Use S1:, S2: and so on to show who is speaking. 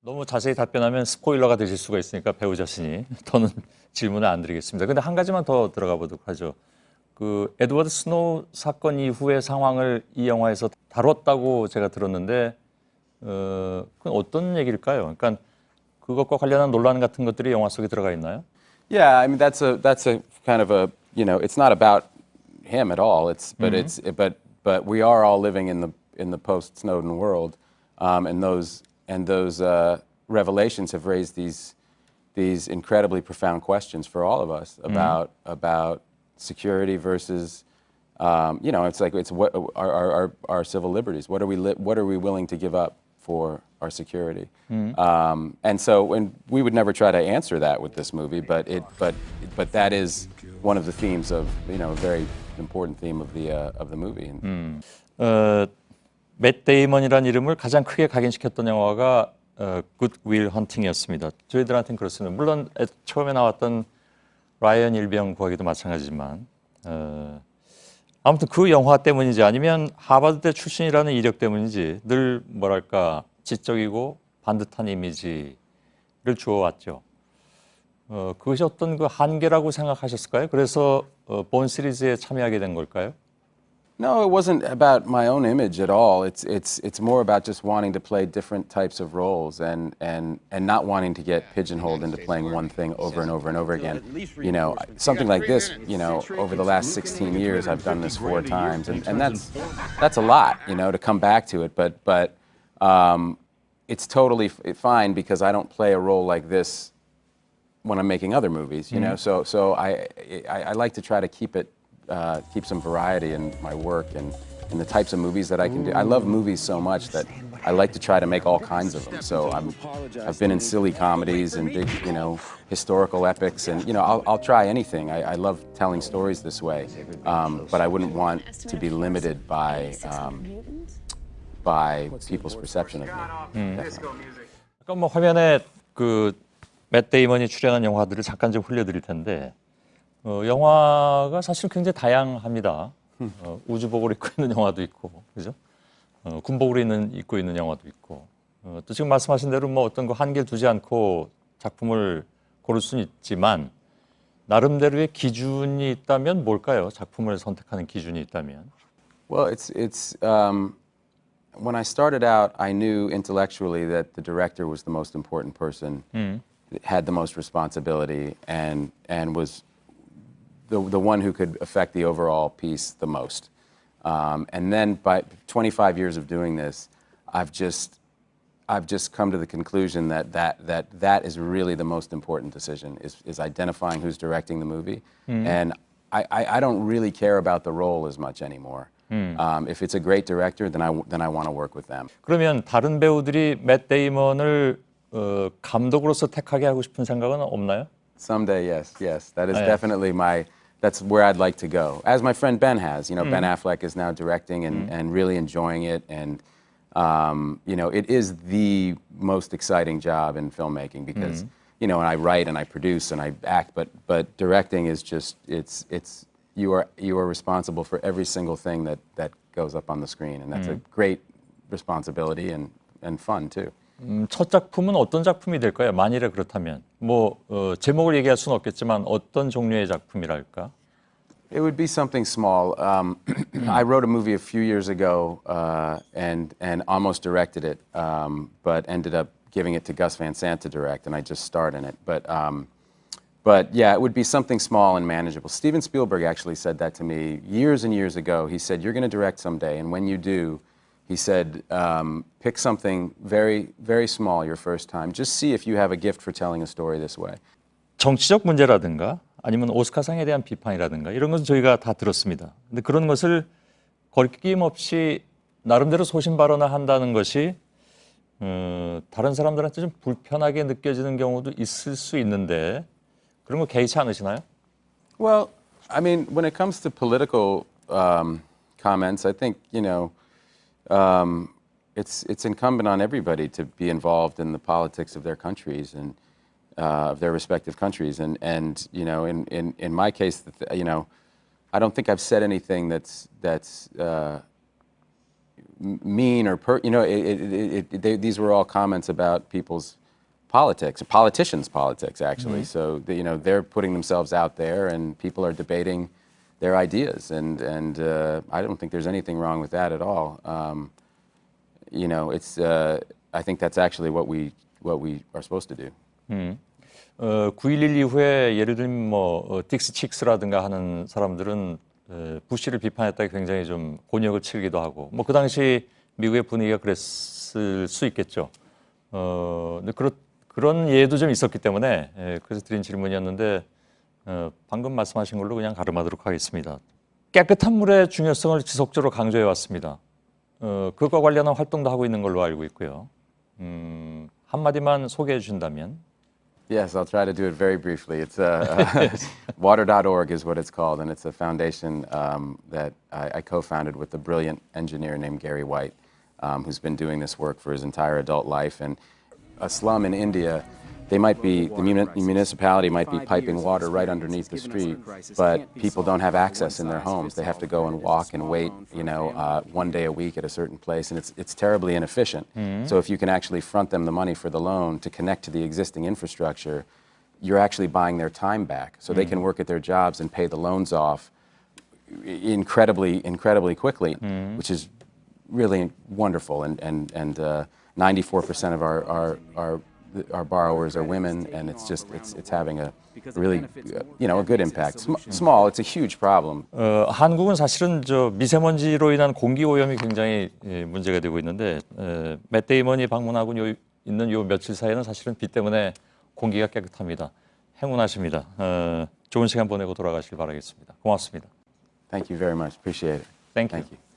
S1: 너무 자세히 답변하면 스포일러가 되실 수가 있으니까 배우 자신이 더는 질문을 안 드리겠습니다. 근데 한 가지만 더 들어가 보도록 하죠. 그 에드워드 스노우 사건 이후의 상황을 이 영화에서 다뤘다고 제가 들었는데 그건 어떤 얘기일까요? 그러니까 그것과 관련한 논란 같은 것들이 영화 속에 들어가 있나요?
S2: Yeah, I mean that's a kind of a it's not about him at all. But we are all living in the post Snowden world, and those revelations have raised these incredibly profound questions for all of us about security versus it's what our civil liberties. What are we willing to give up for our security? And we would never try to answer that with this movie, but that is one of the themes of a very important theme of the movie.
S1: 맷 데이먼이라는 이름을 가장 크게 각인시켰던 영화가 굿 윌 헌팅이었습니다. 저희들한테는 그렇습니다. 물론 처음에 나왔던 라이언 일병 구하기도 마찬가지지만 아무튼 그 영화 때문인지 아니면 하버드대 출신이라는 이력 때문인지 늘 뭐랄까 지적이고 반듯한 이미지를 주어왔죠. 그것이 어떤 그 한계라고 생각하셨을까요? 그래서 본 시리즈에 참여하게 된 걸까요?
S2: No, it wasn't about my own image at all. It's more about just wanting to play different types of roles and not wanting to get pigeonholed into playing one thing over and over and over again. Something like this, over the last 16 years I've done this 4 times, and that's a lot, to come back to it. But it's totally fine because I don't play a role like this when I'm making other movies, So I like to try to keep some variety in my work and in the types of movies that I can do. I love movies so much that I like to try to make all kinds of them. So I've been in silly comedies and big, historical epics, and I'll try anything. I love telling stories this way, but I wouldn't want to be limited by people's perception of me.
S1: 아까 뭐 화면에 맷 데이먼이 출연한 영화들을 잠깐 좀 흘려드릴 텐데. 영화가 사실 굉장히 다양합니다. 우주복을 입고 있는 영화도 있고, 그죠? 군복을 입고 있는 영화도 있고, 또 지금 말씀하신 대로 뭐 어떤 거 한계를 두지 않고 작품을 고를 수는 있지만 나름대로의 기준이 있다면 뭘까요? 작품을 선택하는 기준이 있다면?
S2: Well, when I started out, I knew intellectually that the director was the most important person, had the most responsibility, and was the one who could affect the overall piece the most. And then by 25 years of doing this, I've just come to the conclusion that is really the most important decision, is identifying who's directing the movie. And I don't really care about the role as much anymore. If it's a great director, then I want to work with them.
S1: 그러면 다른 배우들이 맷 데이먼을 감독으로서 택하게 하고 싶은 생각은 없나요?
S2: Someday, yes. That is definitely that's where I'd like to go. As my friend Ben has, Ben Affleck is now directing and really enjoying it, and it is the most exciting job in filmmaking because and I write and I produce and I act, but directing is just you are responsible for every single thing that goes up on the screen, and that's a great responsibility and fun too.
S1: 첫 작품은 어떤 작품이 될까요? 만일에 그렇다면 제목을 얘기할 수는 없겠지만 어떤 종류의 작품이랄까?
S2: It would be something small. I wrote a movie a few years ago and almost directed it, but ended up giving it to Gus Van Sant to direct, and I just starred in it. But yeah, it would be something small and manageable. Steven Spielberg actually said that to me years and years ago. He said, "You're going to direct someday, and when you do," he said, pick something very, very small your first time. Just see if you have a gift for telling a story this way.
S1: 정치적 문제라든가 아니면 오스카상에 대한 비판이라든가 이런 것은 저희가 다 들었습니다. 근데 그런 것을 거리낌 없이 나름대로 소신 발언을 한다는 것이 다른 사람들한테 좀 불편하게 느껴지는 경우도 있을 수 있는데 그런 거 개의치 않으시나요?
S2: Well, I mean, when it comes to political comments, I think, it's incumbent on everybody to be involved in the politics of their countries and of their respective countries. And in my case, I don't think I've said anything that's mean or these were all comments about people's politics, politicians' politics actually. So they're putting themselves out there, and people are debating their ideas, and I don't think there's anything wrong with that at all. I think that's actually what we are supposed to do.
S1: 9.11 이후에 예를 들면 딕스 칙스라든가 하는 사람들은 부시를 비판했다가 굉장히 좀 곤욕을 치르기도 하고 그 당시 미국의 분위기가 그랬을 수 있겠죠. 근데 그런 예도 좀 있었기 때문에 그래서 드린 질문이었는데 방금 말씀하신 걸로 그냥 가름하도록 하겠습니다. 깨끗한 물의 중요성을 지속적으로 강조해 왔습니다. 그것과 관련한 활동도 하고 있는 걸로 알고 있고요. 한마디만 소개해 주신다면.
S2: Yes, I'll try to do it very briefly. It's water.org is what it's called, and it's a foundation that I co-founded with a brilliant engineer named Gary White, who's been doing this work for his entire adult life. And a slum in India, the municipality might be piping water right underneath the street, but people don't have access in their homes. They have to go and walk and wait, 1 day a week at a certain place, and it's terribly inefficient. So if you can actually front them the money for the loan to connect to the existing infrastructure, you're actually buying their time back, so they can work at their jobs and pay the loans off incredibly quickly, which is really wonderful. And 94% of our borrowers are women, and it's having a really a good impact. Small, it's a huge problem.
S1: 한국은 사실은 미세먼지로 인한 공기 오염이 굉장히 문제가 되고 있는데 맷 데이먼이 방문하고 있는 요 며칠 사이에는 사실은 비 때문에 공기가 깨끗합니다. 행운하십니다. 좋은 시간 보내고 돌아가시길 바라겠습니다. 고맙습니다.
S2: Thank you very much. Appreciate it.
S1: Thank you.
S2: Thank you.